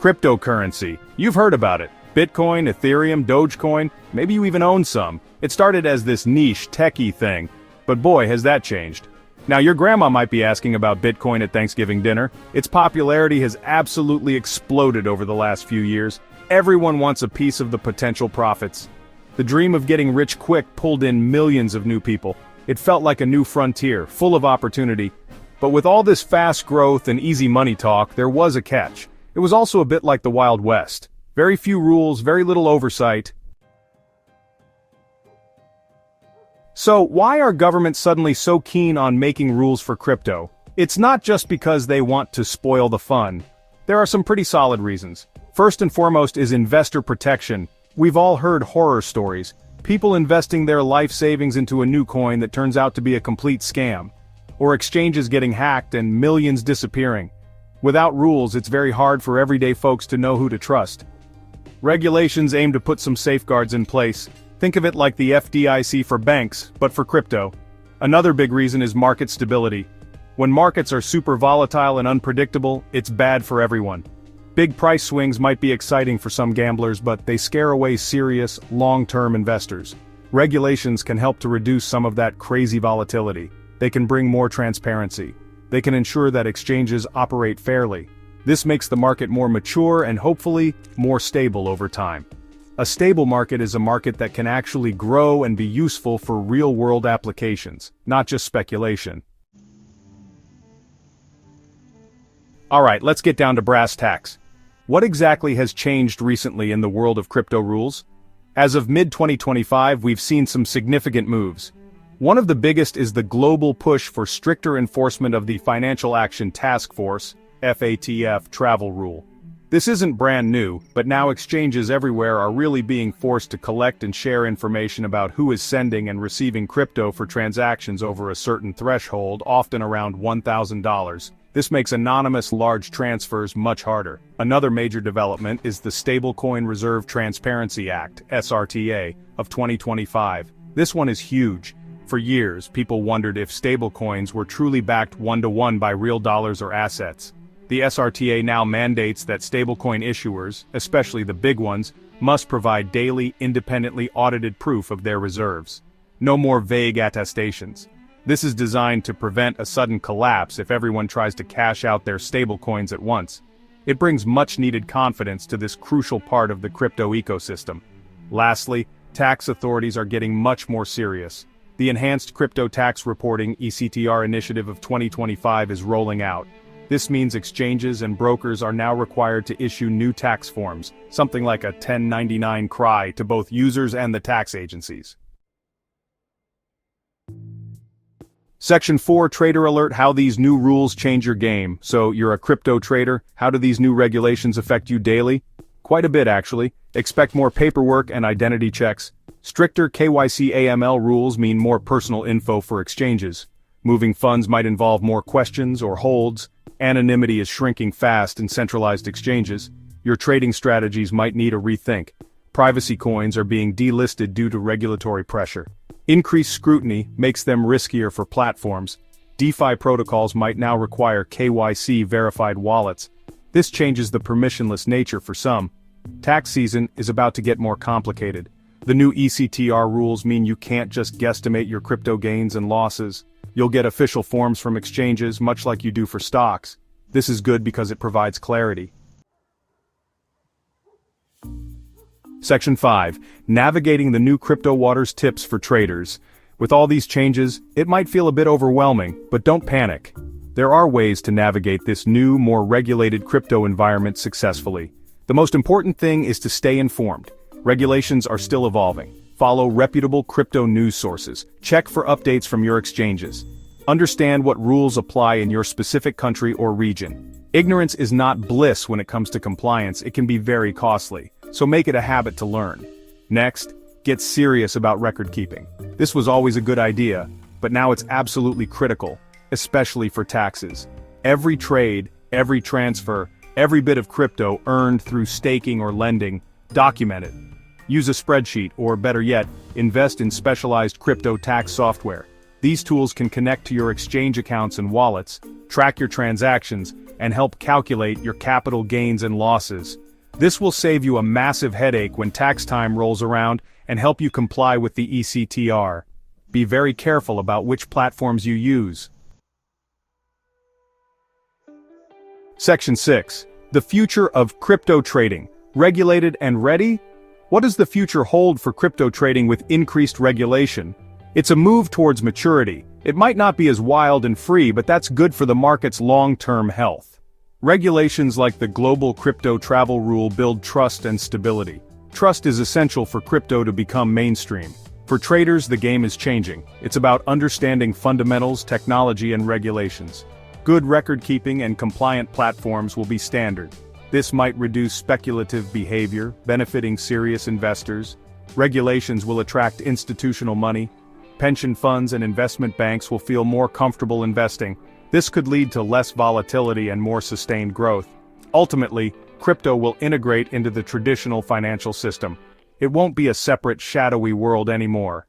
Cryptocurrency. You've heard about it. Bitcoin, Ethereum, Dogecoin, maybe you even own some. It started as this niche, techie thing, but boy, has that changed. Now your grandma might be asking about Bitcoin at Thanksgiving dinner. Its popularity has absolutely exploded over the last few years. Everyone wants a piece of the potential profits. The dream of getting rich quick pulled in millions of new people. It felt like a new frontier, full of opportunity. But with all this fast growth and easy money talk, there was a catch. It was also a bit like the Wild West. Very few rules, very little oversight. So, why are governments suddenly so keen on making rules for crypto? It's not just because they want to spoil the fun. There are some pretty solid reasons. First and foremost is investor protection. We've all heard horror stories. People investing their life savings into a new coin that turns out to be a complete scam. Or exchanges getting hacked and millions disappearing. Without rules, it's very hard for everyday folks to know who to trust. Regulations aim to put some safeguards in place. Think of it like the FDIC for banks, but for crypto. Another big reason is market stability. When markets are super volatile and unpredictable, it's bad for everyone. Big price swings might be exciting for some gamblers, but they scare away serious, long-term investors. Regulations can help to reduce some of that crazy volatility. They can bring more transparency. They can ensure that exchanges operate fairly. This makes the market more mature and hopefully, more stable over time. A stable market is a market that can actually grow and be useful for real-world applications, not just speculation. Alright, let's get down to brass tacks. What exactly has changed recently in the world of crypto rules? As of mid-2025, we've seen some significant moves. One of the biggest is the global push for stricter enforcement of the Financial Action Task Force, FATF, travel rule. This isn't brand new, but now exchanges everywhere are really being forced to collect and share information about who is sending and receiving crypto for transactions over a certain threshold, often around $1,000. This makes anonymous large transfers much harder. Another major development is the Stablecoin Reserve Transparency Act, SRTA, of 2025. This one is huge. For years, people wondered if stablecoins were truly backed one-to-one by real dollars or assets. The SRTA now mandates that stablecoin issuers, especially the big ones, must provide daily, independently audited proof of their reserves. No more vague attestations. This is designed to prevent a sudden collapse if everyone tries to cash out their stablecoins at once. It brings much-needed confidence to this crucial part of the crypto ecosystem. Lastly, tax authorities are getting much more serious. The Enhanced Crypto Tax Reporting (ECTR) initiative of 2025 is rolling out. This means exchanges and brokers are now required to issue new tax forms, something like a 1099 CRY to both users and the tax agencies. Section 4 Trader Alert: How these new rules change your game. So, you're a crypto trader, how do these new regulations affect you daily? Quite a bit actually. Expect more paperwork and identity checks. Stricter KYC AML rules mean more personal info for exchanges. Moving funds might involve more questions or holds. Anonymity is shrinking fast in centralized exchanges. Your trading strategies might need a rethink. Privacy coins are being delisted due to regulatory pressure. Increased scrutiny makes them riskier for platforms. DeFi protocols might now require KYC verified wallets. This changes the permissionless nature for some. Tax season is about to get more complicated. The new ECTR rules mean you can't just guesstimate your crypto gains and losses. You'll get official forms from exchanges, much like you do for stocks. This is good because it provides clarity. Section 5. Navigating the new crypto waters: tips for traders. With all these changes, it might feel a bit overwhelming, but don't panic. There are ways to navigate this new, more regulated crypto environment successfully. The most important thing is to stay informed. Regulations are still evolving. Follow reputable crypto news sources. Check for updates from your exchanges. Understand what rules apply in your specific country or region. Ignorance is not bliss when it comes to compliance. It can be very costly, so make it a habit to learn. Next, get serious about record keeping. This was always a good idea, but now it's absolutely critical, especially for taxes. Every trade, every transfer, every bit of crypto earned through staking or lending, document it. Use a spreadsheet, or better yet, invest in specialized crypto tax software. These tools can connect to your exchange accounts and wallets, track your transactions, and help calculate your capital gains and losses. This will save you a massive headache when tax time rolls around and help you comply with the ECTR. Be very careful about which platforms you use. Section 6. The future of crypto trading. Regulated and ready? What does the future hold for crypto trading with increased regulation? It's a move towards maturity. It might not be as wild and free, but that's good for the market's long-term health. Regulations like the Global Crypto Travel Rule build trust and stability. Trust is essential for crypto to become mainstream. For traders, the game is changing. It's about understanding fundamentals, technology, and regulations. Good record-keeping and compliant platforms will be standard. This might reduce speculative behavior, benefiting serious investors. Regulations will attract institutional money. Pension funds and investment banks will feel more comfortable investing. This could lead to less volatility and more sustained growth. Ultimately, crypto will integrate into the traditional financial system. It won't be a separate, shadowy world anymore.